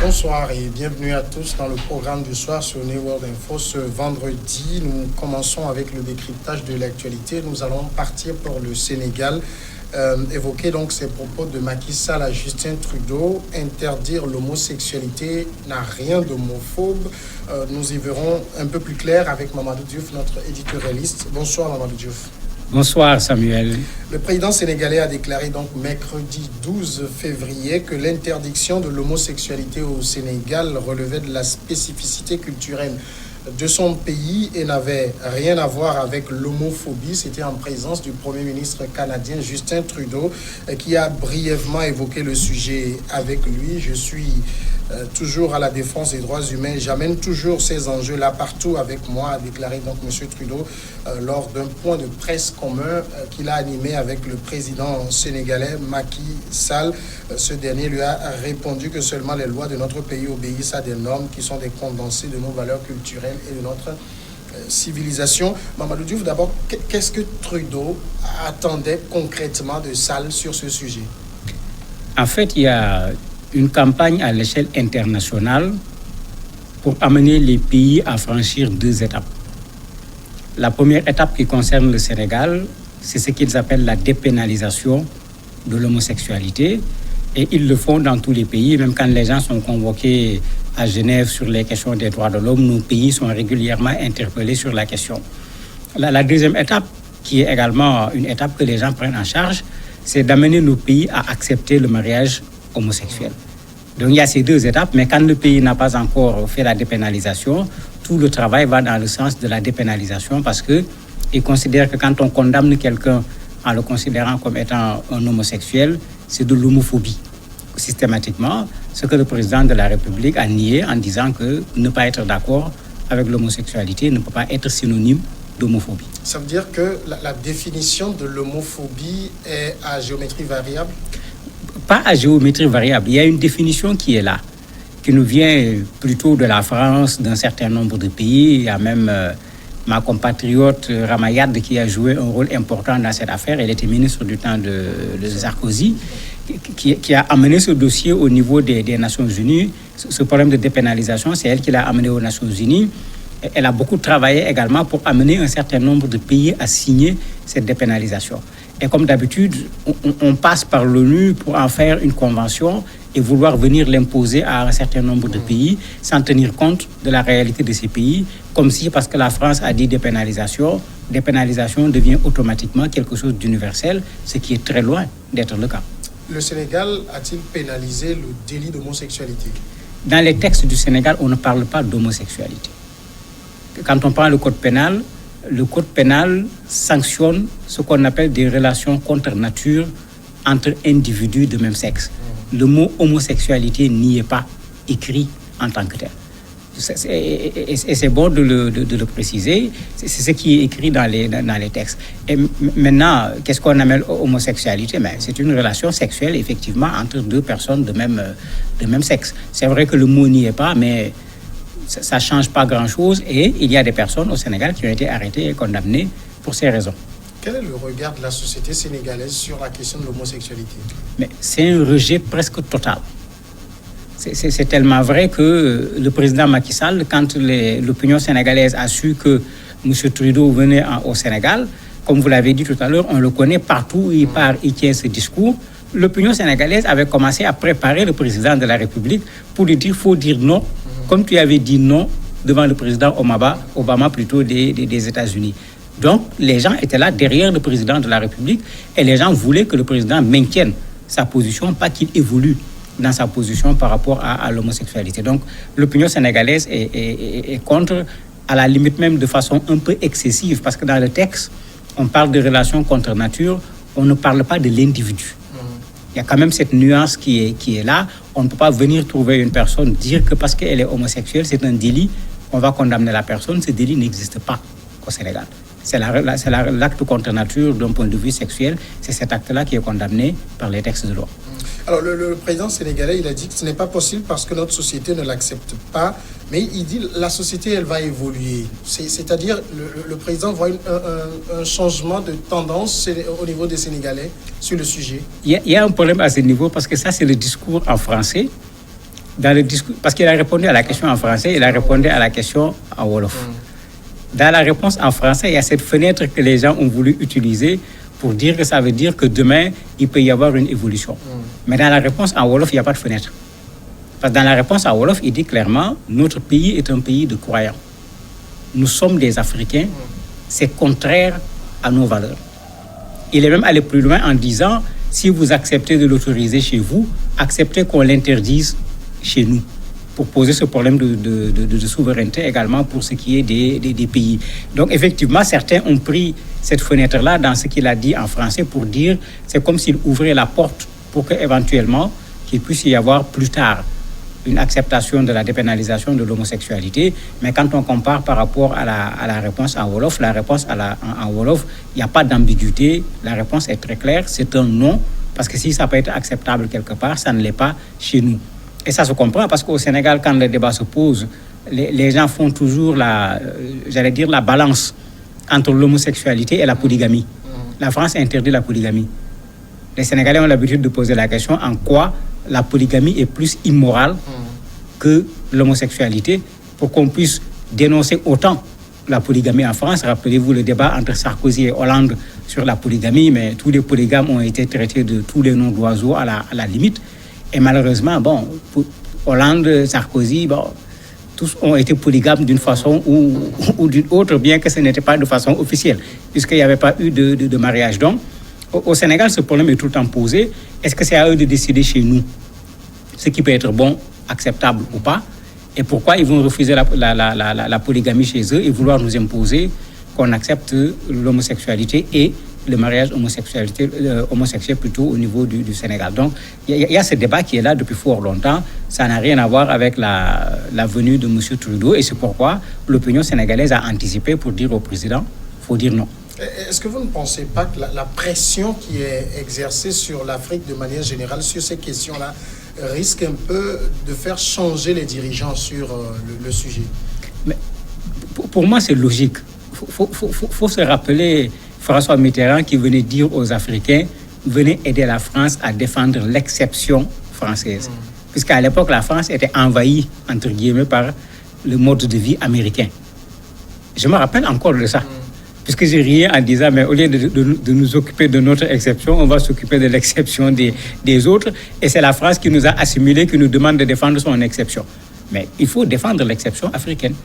Bonsoir et bienvenue à tous dans le programme du soir sur New World Info. Ce vendredi, nous commençons avec le décryptage de l'actualité. Nous allons partir pour le Sénégal, évoquer donc ces propos de Macky Sall à Justin Trudeau. Interdire l'homosexualité n'a rien d'homophobe. Nous y verrons un peu plus clair avec Mamadou Diouf, notre éditorialiste. Bonsoir Mamadou Diouf. Bonsoir Samuel. Le président sénégalais a déclaré donc mercredi 12 février que l'interdiction de l'homosexualité au Sénégal relevait de la spécificité culturelle de son pays et n'avait rien à voir avec l'homophobie. C'était en présence du Premier ministre canadien Justin Trudeau qui a brièvement évoqué le sujet avec lui. Je suis toujours à la défense des droits humains. J'amène toujours ces enjeux-là partout avec moi, a déclaré donc M. Trudeau lors d'un point de presse commun qu'il a animé avec le président sénégalais Macky Sall. Ce dernier lui a répondu que seulement les lois de notre pays obéissent à des normes qui sont des condensés de nos valeurs culturelles et de notre civilisation. Mamadou Diouf, d'abord, qu'est-ce que Trudeau attendait concrètement de Sall sur ce sujet? En fait, il y a une campagne à l'échelle internationale pour amener les pays à franchir deux étapes. La première étape qui concerne le Sénégal, c'est ce qu'ils appellent la dépénalisation de l'homosexualité. Et ils le font dans tous les pays, même quand les gens sont convoqués à Genève sur les questions des droits de l'homme, nos pays sont régulièrement interpellés sur la question. La deuxième étape, qui est également une étape que les gens prennent en charge, c'est d'amener nos pays à accepter le mariage homosexuel. Donc il y a ces deux étapes, mais quand le pays n'a pas encore fait la dépénalisation, tout le travail va dans le sens de la dépénalisation parce qu'ils considèrent que quand on condamne quelqu'un en le considérant comme étant un homosexuel, c'est de l'homophobie. Systématiquement, ce que le président de la République a nié en disant que ne pas être d'accord avec l'homosexualité ne peut pas être synonyme d'homophobie. Ça veut dire que la définition de l'homophobie est à géométrie variable? Pas à géométrie variable. Il y a une définition qui est là, qui nous vient plutôt de la France, d'un certain nombre de pays. Il y a même ma compatriote Ramayad qui a joué un rôle important dans cette affaire. Elle était ministre du temps de Sarkozy, qui a amené ce dossier au niveau des Nations Unies. Ce problème de dépénalisation, c'est elle qui l'a amené aux Nations Unies. Elle a beaucoup travaillé également pour amener un certain nombre de pays à signer cette dépénalisation. Et comme d'habitude, on passe par l'ONU pour en faire une convention et vouloir venir l'imposer à un certain nombre de pays sans tenir compte de la réalité de ces pays, comme si, parce que la France a dit dépénalisation devient automatiquement quelque chose d'universel, ce qui est très loin d'être le cas. Le Sénégal a-t-il pénalisé le délit d'homosexualité? Dans les textes du Sénégal, on ne parle pas d'homosexualité. Quand on prend le code pénal sanctionne ce qu'on appelle des relations contre nature entre individus de même sexe. Le mot homosexualité n'y est pas écrit en tant que tel. Et c'est bon de le préciser, c'est ce qui est écrit dans les textes. Et maintenant, qu'est-ce qu'on appelle homosexualité? C'est une relation sexuelle, effectivement, entre deux personnes de même sexe. C'est vrai que le mot n'y est pas, mais ça ne change pas grand-chose et il y a des personnes au Sénégal qui ont été arrêtées et condamnées pour ces raisons. Quel est le regard de la société sénégalaise sur la question de l'homosexualité? Mais c'est un rejet presque total. C'est tellement vrai que le président Macky Sall, quand l'opinion sénégalaise a su que M. Trudeau venait au Sénégal, comme vous l'avez dit tout à l'heure, on le connaît partout où il part, il tient ce discours. L'opinion sénégalaise avait commencé à préparer le président de la République pour lui dire qu'il faut dire non, comme tu avais dit non devant le président Obama plutôt des États-Unis. Donc, les gens étaient là derrière le président de la République et les gens voulaient que le président maintienne sa position, pas qu'il évolue dans sa position par rapport à l'homosexualité. Donc, l'opinion sénégalaise est contre, à la limite même de façon un peu excessive, parce que dans le texte, on parle de relations contre nature, on ne parle pas de l'individu. Il y a quand même cette nuance qui est là. On ne peut pas venir trouver une personne, dire que parce qu'elle est homosexuelle, c'est un délit, on va condamner la personne. Ce délit n'existe pas au Sénégal. C'est l'acte contre nature d'un point de vue sexuel. C'est cet acte-là qui est condamné par les textes de loi. Alors, le président sénégalais, il a dit que ce n'est pas possible parce que notre société ne l'accepte pas. Mais il dit que la société, elle va évoluer. C'est-à-dire, le président voit un changement de tendance au niveau des Sénégalais sur le sujet. Il y a un problème à ce niveau parce que ça, c'est le discours en français. dans le discours, parce qu'il a répondu à la question en français, il a répondu à la question en wolof. Dans la réponse en français, il y a cette fenêtre que les gens ont voulu utiliser pour dire que ça veut dire que demain, il peut y avoir une évolution. Mais dans la réponse en wolof, il n'y a pas de fenêtre. Parce que dans la réponse en wolof, il dit clairement, notre pays est un pays de croyants. Nous sommes des Africains, c'est contraire à nos valeurs. Il est même allé plus loin en disant, si vous acceptez de l'autoriser chez vous, acceptez qu'on l'interdise chez nous, pour poser ce problème de souveraineté également pour ce qui est des pays. Donc effectivement, certains ont pris cette fenêtre-là dans ce qu'il a dit en français pour dire, c'est comme s'il ouvrait la porte pour qu'éventuellement, qu'il puisse y avoir plus tard une acceptation de la dépénalisation de l'homosexualité. Mais quand on compare par rapport à la réponse en wolof, la réponse en wolof, il n'y a pas d'ambiguïté. La réponse est très claire, c'est un non, parce que si ça peut être acceptable quelque part, ça ne l'est pas chez nous. Et ça se comprend parce qu'au Sénégal, quand le débat se pose, les gens font toujours la balance entre l'homosexualité et la polygamie. La France interdit la polygamie. Les Sénégalais ont l'habitude de poser la question en quoi la polygamie est plus immorale que l'homosexualité, pour qu'on puisse dénoncer autant la polygamie en France. Rappelez-vous le débat entre Sarkozy et Hollande sur la polygamie, mais tous les polygames ont été traités de tous les noms d'oiseaux à la limite. Et malheureusement, Hollande, Sarkozy, tous ont été polygames d'une façon ou d'une autre, bien que ce n'était pas de façon officielle, puisqu'il n'y avait pas eu de mariage. Donc, au Sénégal, ce problème est tout le temps posé. Est-ce que c'est à eux de décider chez nous ce qui peut être bon, acceptable ou pas? Et pourquoi ils vont refuser la polygamie chez eux et vouloir nous imposer qu'on accepte l'homosexualité et le mariage homosexuel plutôt au niveau du Sénégal. Donc, il y a ce débat qui est là depuis fort longtemps. Ça n'a rien à voir avec la venue de M. Trudeau et c'est pourquoi l'opinion sénégalaise a anticipé pour dire au président, il faut dire non. Est-ce que vous ne pensez pas que la pression qui est exercée sur l'Afrique de manière générale sur ces questions-là risque un peu de faire changer les dirigeants sur le sujet? Mais pour moi, c'est logique. Faut se rappeler François Mitterrand qui venait dire aux Africains, venez aider la France à défendre l'exception française. Puisqu'à l'époque, la France était envahie, entre guillemets, par le mode de vie américain. Je me rappelle encore de ça. Puisque j'ai riais en disant, mais au lieu de nous occuper de notre exception, on va s'occuper de l'exception des autres. Et c'est la France qui nous a assimilés, qui nous demande de défendre son exception. Mais il faut défendre l'exception africaine.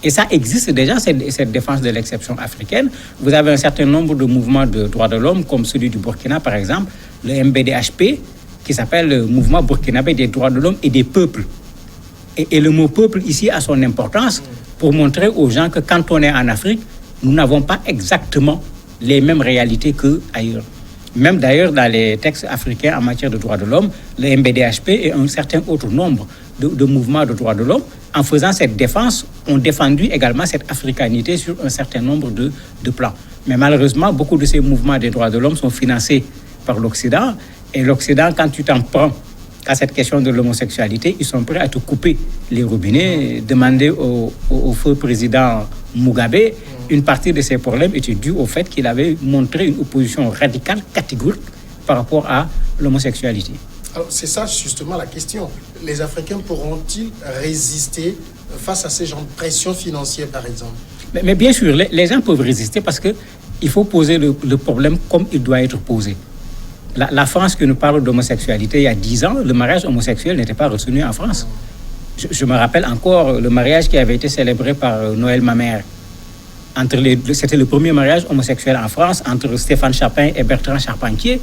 Et ça existe déjà, cette défense de l'exception africaine. Vous avez un certain nombre de mouvements de droits de l'homme, comme celui du Burkina, par exemple, le MBDHP, qui s'appelle le Mouvement burkinabé des droits de l'homme et des peuples. Et le mot peuple, ici, a son importance pour montrer aux gens que quand on est en Afrique, nous n'avons pas exactement les mêmes réalités qu'ailleurs. Même d'ailleurs, dans les textes africains en matière de droits de l'homme, le MBDHP et un certain autre nombre de mouvements de droits de l'homme, en faisant cette défense, ont défendu également cette africanité sur un certain nombre de plans. Mais malheureusement, beaucoup de ces mouvements des droits de l'homme sont financés par l'Occident. Et l'Occident, quand tu t'en prends à cette question de l'homosexualité, ils sont prêts à te couper les robinets, demander au feu président Mugabe. Une partie de ces problèmes était due au fait qu'il avait montré une opposition radicale, catégorique, par rapport à l'homosexualité. Alors, c'est ça justement la question. Les Africains pourront-ils résister face à ces genres de pression financière, par exemple? Mais bien sûr, les gens peuvent résister parce qu'il faut poser le problème comme il doit être posé. La France qui nous parle d'homosexualité il y a 10 ans, le mariage homosexuel n'était pas retenu en France. Je me rappelle encore le mariage qui avait été célébré par Noël Mamère. C'était le premier mariage homosexuel en France entre Stéphane Chapin et Bertrand Charpentier.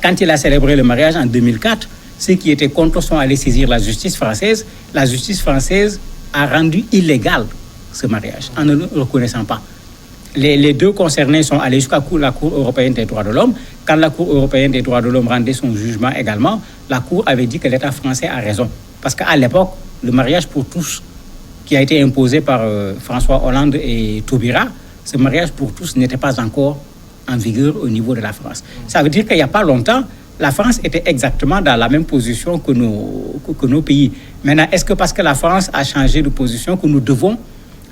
Quand il a célébré le mariage en 2004, ceux qui étaient contre sont allés saisir la justice française. La justice française a rendu illégal ce mariage en ne le reconnaissant pas. Les deux concernés sont allés jusqu'à la Cour européenne des droits de l'homme. Quand la Cour européenne des droits de l'homme rendait son jugement également, la Cour avait dit que l'État français a raison. Parce qu'à l'époque, le mariage pour tous, qui a été imposé par François Hollande et Taubira, ce mariage pour tous n'était pas encore en vigueur au niveau de la France. Ça veut dire qu'il n'y a pas longtemps, la France était exactement dans la même position que nos pays. Maintenant, est-ce que parce que la France a changé de position que nous devons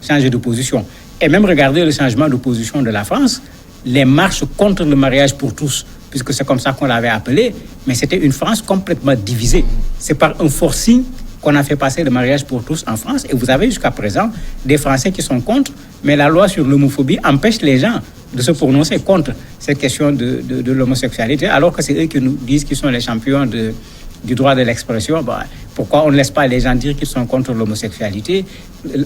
changer de position? Et même regarder le changement de position de la France, les marches contre le mariage pour tous, puisque c'est comme ça qu'on l'avait appelé, mais c'était une France complètement divisée. C'est par un forcing qu'on a fait passer le mariage pour tous en France. Et vous avez jusqu'à présent des Français qui sont contre, mais la loi sur l'homophobie empêche les gens de se prononcer contre cette question de l'homosexualité, alors que c'est eux qui nous disent qu'ils sont les champions du droit de l'expression. Bah, pourquoi on ne laisse pas les gens dire qu'ils sont contre l'homosexualité?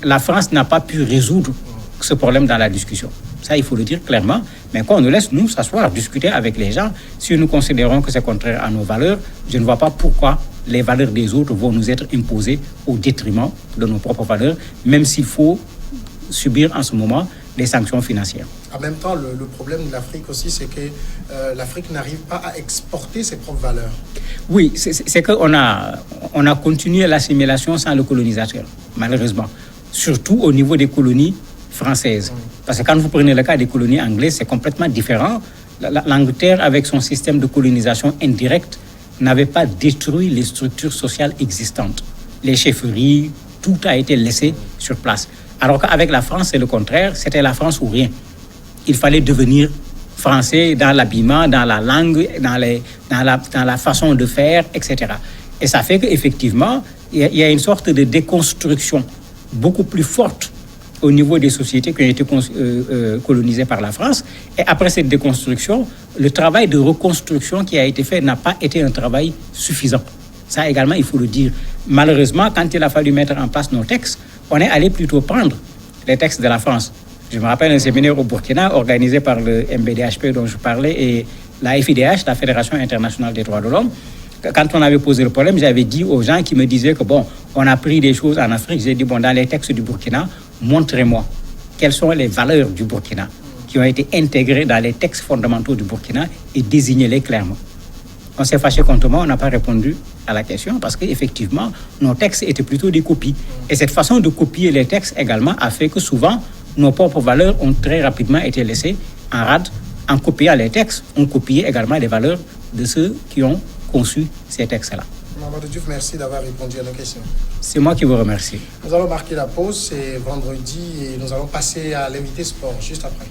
La France n'a pas pu résoudre ce problème dans la discussion. Ça, il faut le dire clairement. Mais quand on nous laisse, nous, s'asseoir, discuter avec les gens, si nous considérons que c'est contraire à nos valeurs, je ne vois pas pourquoi les valeurs des autres vont nous être imposées au détriment de nos propres valeurs, même s'il faut subir en ce moment des sanctions financières. En même temps, le problème de l'Afrique aussi, c'est que l'Afrique n'arrive pas à exporter ses propres valeurs. Oui, c'est qu'on a continué l'assimilation sans le colonisateur, malheureusement. Surtout au niveau des colonies françaises. Parce que quand vous prenez le cas des colonies anglaises, c'est complètement différent. L'Angleterre, avec son système de colonisation indirecte, n'avait pas détruit les structures sociales existantes. Les chefferies, tout a été laissé sur place. Alors qu'avec la France, c'est le contraire, c'était la France ou rien. Il fallait devenir français dans l'habillement, dans la langue, dans la façon de faire, etc. Et ça fait qu'effectivement, il y a une sorte de déconstruction beaucoup plus forte au niveau des sociétés qui ont été colonisées par la France. Et après cette déconstruction, le travail de reconstruction qui a été fait n'a pas été un travail suffisant. Ça également, il faut le dire. Malheureusement, quand il a fallu mettre en place nos textes, on est allé plutôt prendre les textes de la France. Je me rappelle un séminaire au Burkina organisé par le MBDHP dont je parlais et la FIDH, la Fédération internationale des droits de l'homme. Quand on avait posé le problème, j'avais dit aux gens qui me disaient que bon, on a pris des choses en Afrique. J'ai dit bon, dans les textes du Burkina, montrez-moi quelles sont les valeurs du Burkina qui ont été intégrées dans les textes fondamentaux du Burkina et désignez-les clairement. On s'est fâché contre moi, on n'a pas répondu à la question parce qu'effectivement, nos textes étaient plutôt des copies. Et cette façon de copier les textes également a fait que souvent, nos propres valeurs ont très rapidement été laissées en rade. En copiant les textes, on copiait également les valeurs de ceux qui ont conçu ces textes-là. Mamadou Diouf, merci d'avoir répondu à nos questions. C'est moi qui vous remercie. Nous allons marquer la pause, c'est vendredi et nous allons passer à l'invité sport juste après.